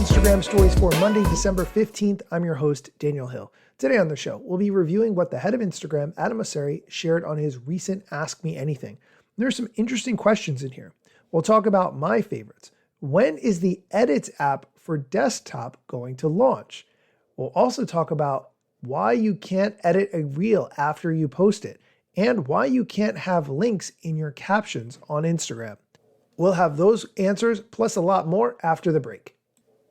Instagram Stories for Monday, December 15th. I'm your host, Daniel Hill. Today on the show, we'll be reviewing what the head of Instagram, Adam Mosseri, shared on his recent Ask Me Anything. There are some interesting questions in here. We'll talk about my favorites. When is the Edits app for desktop going to launch? We'll also talk about why you can't edit a reel after you post it, and why you can't have links in your captions on Instagram. We'll have those answers plus a lot more after the break.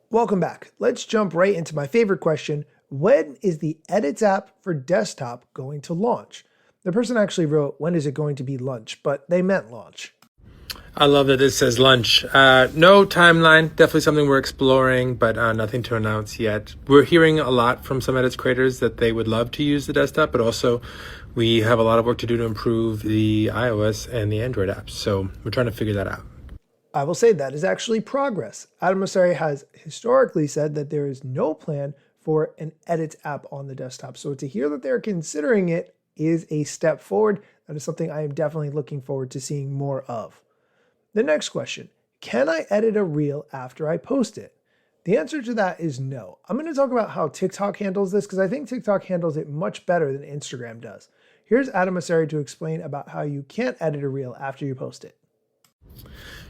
Welcome back. Let's jump right into my favorite question. When is the Edits app for desktop going to launch? The person actually wrote, when is it going to be lunch? But they meant launch. I love that this says lunch. No timeline, definitely something we're exploring, but nothing to announce yet. We're hearing a lot from some Edits creators that they would love to use the desktop, but also we have a lot of work to do to improve the iOS and the Android apps. So we're trying to figure that out. I will say that is actually progress. Adam Mosseri has historically said that there is no plan for an Edits app on the desktop. So to hear that they're considering it is a step forward. That is something I am definitely looking forward to seeing more of. The next question, can I edit a reel after I post it? The answer to that is no. I'm going to talk about how TikTok handles this because I think TikTok handles it much better than Instagram does. Here's Adam Mosseri to explain about how you can't edit a reel after you post it.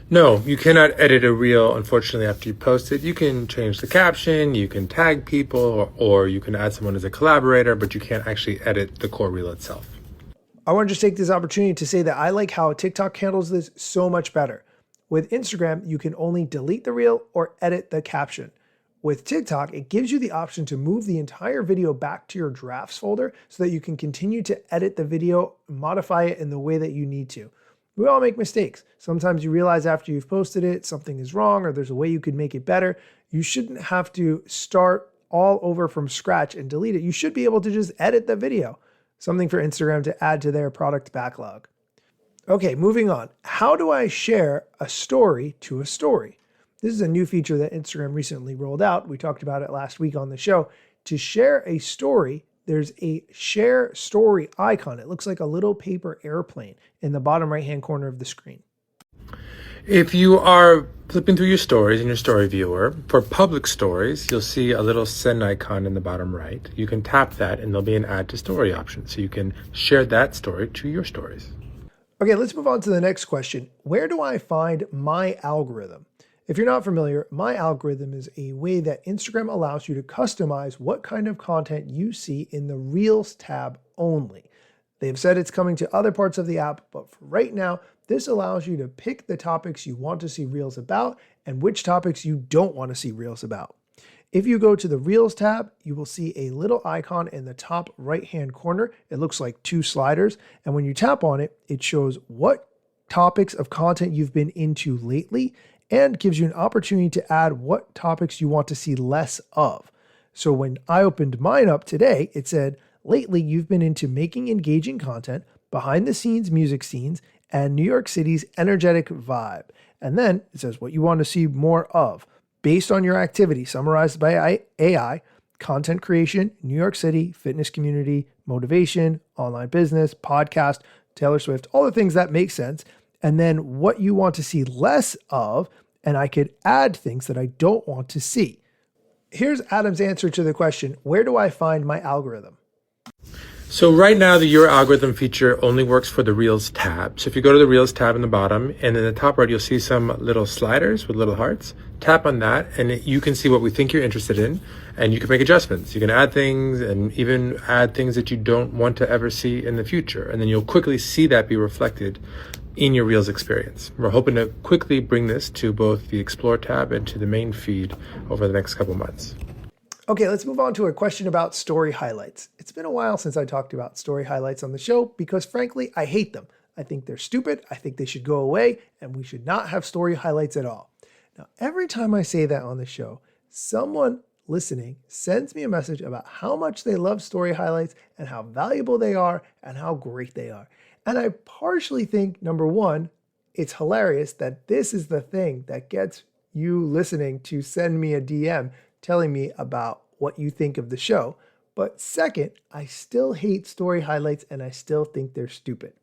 No, you cannot edit a reel, unfortunately, after you post it. You can change the caption, you can tag people, or you can add someone as a collaborator, but you can't actually edit the core reel itself. I want to just take this opportunity to say that I like how TikTok handles this so much better. With Instagram, you can only delete the reel or edit the caption. With TikTok, it gives you the option to move the entire video back to your drafts folder so that you can continue to edit the video, modify it in the way that you need to. We all make mistakes. Sometimes you realize after you've posted it, something is wrong or there's a way you could make it better. You shouldn't have to start all over from scratch and delete it. You should be able to just edit the video. Something for Instagram to add to their product backlog. Okay, moving on. How do I share a story to a story? This is a new feature that Instagram recently rolled out. We talked about it last week on the show. To share a story, there's a share story icon. It looks like a little paper airplane in the bottom right-hand corner of the screen. If you are flipping through your stories in your story viewer, for public stories, you'll see a little send icon in the bottom right. You can tap that and there'll be an add to story option. So you can share that story to your stories. Okay, let's move on to the next question. Where do I find my algorithm? If you're not familiar, my algorithm is a way that Instagram allows you to customize what kind of content you see in the Reels tab only. They've said it's coming to other parts of the app, but for right now, this allows you to pick the topics you want to see Reels about and which topics you don't want to see Reels about. If you go to the Reels tab, you will see a little icon in the top right-hand corner. It looks like two sliders, and when you tap on it, it shows what topics of content you've been into lately and gives you an opportunity to add what topics you want to see less of. So when I opened mine up today, it said, lately you've been into making engaging content, behind the scenes music scenes, and New York City's energetic vibe. And then it says what you want to see more of, based on your activity, summarized by AI, content creation, New York City, fitness community, motivation, online business, podcast, Taylor Swift, all the things that make sense. And then what you want to see less of, and I could add things that I don't want to see. Here's Adam's answer to the question, where do I find my algorithm? So right now, the Your Algorithm feature only works for the Reels tab. So if you go to the Reels tab in the bottom, and in the top right, you'll see some little sliders with little hearts. Tap on that, and you can see what we think you're interested in, and you can make adjustments. You can add things, and even add things that you don't want to ever see in the future. And then you'll quickly see that be reflected in your Reels experience. We're hoping to quickly bring this to both the Explore tab and to the main feed over the next couple months. Okay, let's move on to a question about story highlights. It's been a while since I talked about story highlights on the show because frankly, I hate them. I think they're stupid. I think they should go away and we should not have story highlights at all. Now, every time I say that on the show, someone listening sends me a message about how much they love story highlights and how valuable they are and how great they are. And I partially think, number one, it's hilarious that this is the thing that gets you listening to send me a DM telling me about what you think of the show. But second, I still hate story highlights and I still think they're stupid.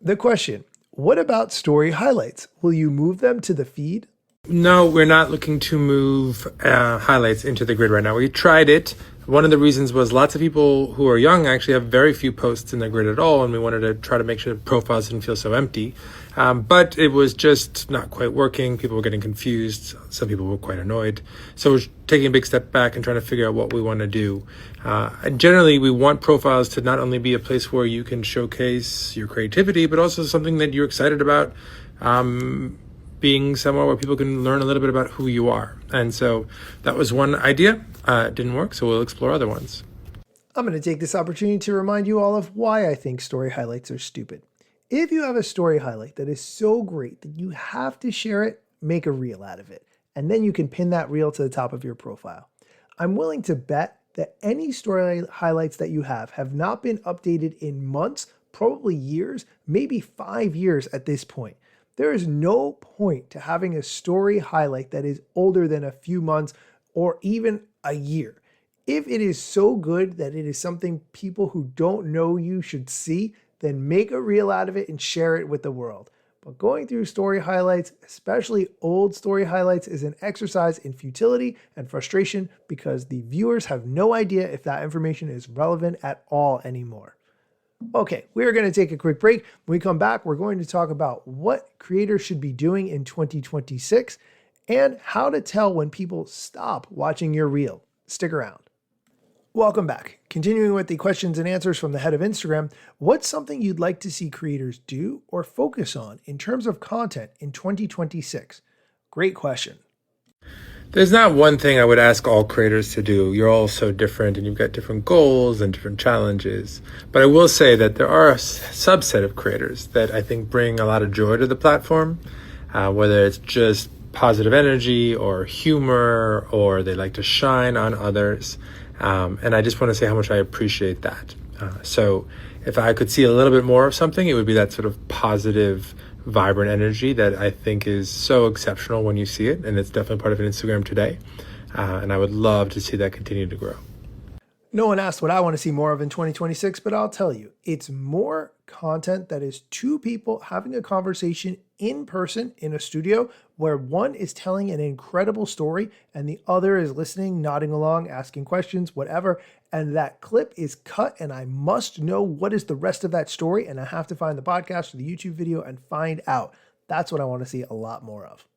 The question, what about story highlights? Will you move them to the feed? No, we're not looking to move highlights into the grid right now. We tried it. One of the reasons was lots of people who are young actually have very few posts in their grid at all, and we wanted to try to make sure profiles didn't feel so empty. But it was just not quite working. People were getting confused. Some people were quite annoyed. So we're taking a big step back and trying to figure out what we want to do. And generally, we want profiles to not only be a place where you can showcase your creativity, but also something that you're excited about. Being somewhere where people can learn a little bit about who you are. And so that was one idea. It didn't work, so we'll explore other ones. I'm going to take this opportunity to remind you all of why I think story highlights are stupid. If you have a story highlight that is so great that you have to share it, make a reel out of it. And then you can pin that reel to the top of your profile. I'm willing to bet that any story highlights that you have not been updated in months, probably years, maybe 5 years at this point. There is no point to having a story highlight that is older than a few months or even a year. If it is so good that it is something people who don't know you should see, then make a reel out of it and share it with the world. But going through story highlights, especially old story highlights, is an exercise in futility and frustration because the viewers have no idea if that information is relevant at all anymore. Okay, we're going to take a quick break. When we come back, we're going to talk about what creators should be doing in 2026 and how to tell when people stop watching your reel. Stick around. Welcome back. Continuing with the questions and answers from the head of Instagram, what's something you'd like to see creators do or focus on in terms of content in 2026? Great question. There's not one thing I would ask all creators to do. You're all so different and you've got different goals and different challenges. But I will say that there are a subset of creators that I think bring a lot of joy to the platform, whether it's just positive energy or humor or they like to shine on others. And I just want to say how much I appreciate that. So if I could see a little bit more of something, it would be that sort of positive, vibrant energy that I think is so exceptional when you see it. And it's definitely part of Instagram today. And I would love to see that continue to grow. No one asked what I want to see more of in 2026, but I'll tell you, it's more content that is two people having a conversation in person in a studio where one is telling an incredible story and the other is listening, nodding along, asking questions, whatever. And that clip is cut and I must know what is the rest of that story. And I have to find the podcast or the YouTube video and find out. That's what I want to see a lot more of.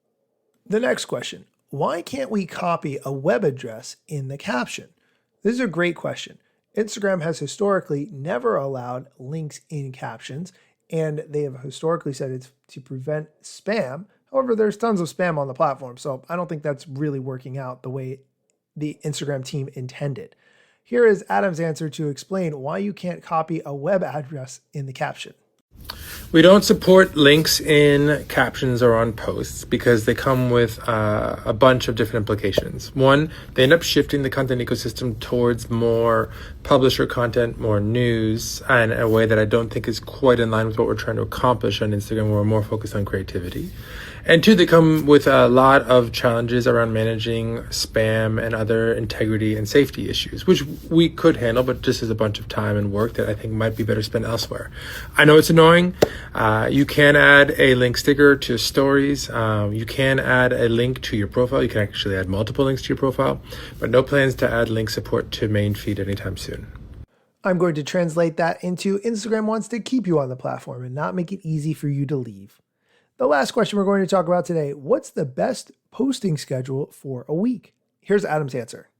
The next question, why can't we copy a web address in the caption? This is a great question. Instagram has historically never allowed links in captions, and they have historically said it's to prevent spam. However, there's tons of spam on the platform, so I don't think that's really working out the way the Instagram team intended. Here is Adam's answer to explain why you can't copy a web address in the caption. We don't support links in captions or on posts because they come with a bunch of different implications. One, they end up shifting the content ecosystem towards more publisher content, more news, and a way that I don't think is quite in line with what we're trying to accomplish on Instagram, where we're more focused on creativity. And two, they come with a lot of challenges around managing spam and other integrity and safety issues, which we could handle, but just is a bunch of time and work that I think might be better spent elsewhere. I know it's annoying. You can add a link sticker to stories. You can add a link to your profile. You can actually add multiple links to your profile, but no plans to add link support to main feed anytime soon. I'm going to translate that into Instagram wants to keep you on the platform and not make it easy for you to leave. The last question we're going to talk about today, what's the best posting schedule for a week? Here's Adam's answer.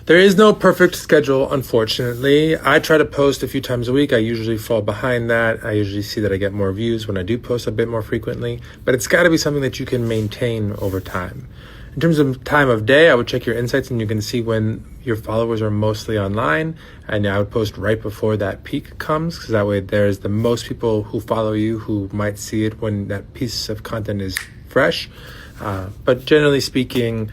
There is no perfect schedule, unfortunately. I try to post a few times a week. I usually fall behind that. I usually see that I get more views when I do post a bit more frequently, but it's got to be something that you can maintain over time. In terms of time of day, I would check your insights and you can see when your followers are mostly online. And I would post right before that peak comes, because that way there's the most people who follow you who might see it when that piece of content is fresh. But generally speaking,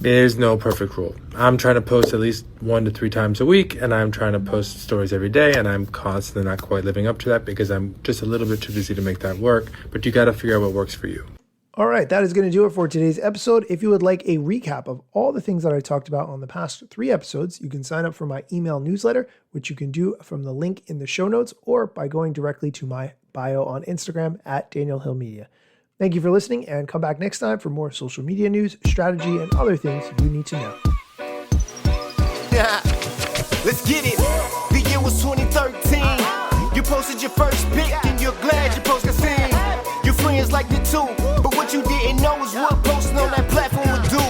there's no perfect rule. I'm trying to post at least 1 to 3 times a week, and I'm trying to post stories every day, and I'm constantly not quite living up to that because I'm just a little bit too busy to make that work. But you got to figure out what works for you. All right, that is going to do it for today's episode. If you would like a recap of all the things that I talked about on the past 3 episodes, you can sign up for my email newsletter, which you can do from the link in the show notes or by going directly to my bio on Instagram at Daniel Hill Media. Thank you for listening, and come back next time for more social media news, strategy, and other things you need to know. Let's get it. The year was 2013. You posted your first pic and you're glad you posted seen. Your friends liked it too, but what you didn't know is what posting on that platform would do.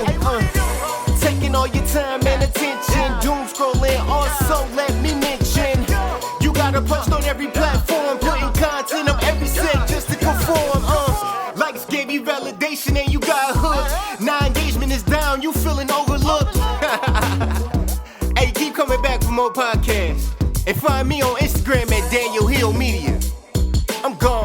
Taking all your time and attention, doom scrolling. Also, let me mention, you gotta post on every platform, putting content on every set just to conform. Likes gave you validation and you got hooked. Now engagement is down, you feeling overlooked. Hey, keep coming back for more podcasts. And find me on Instagram at Daniel Hill Media. I'm gone.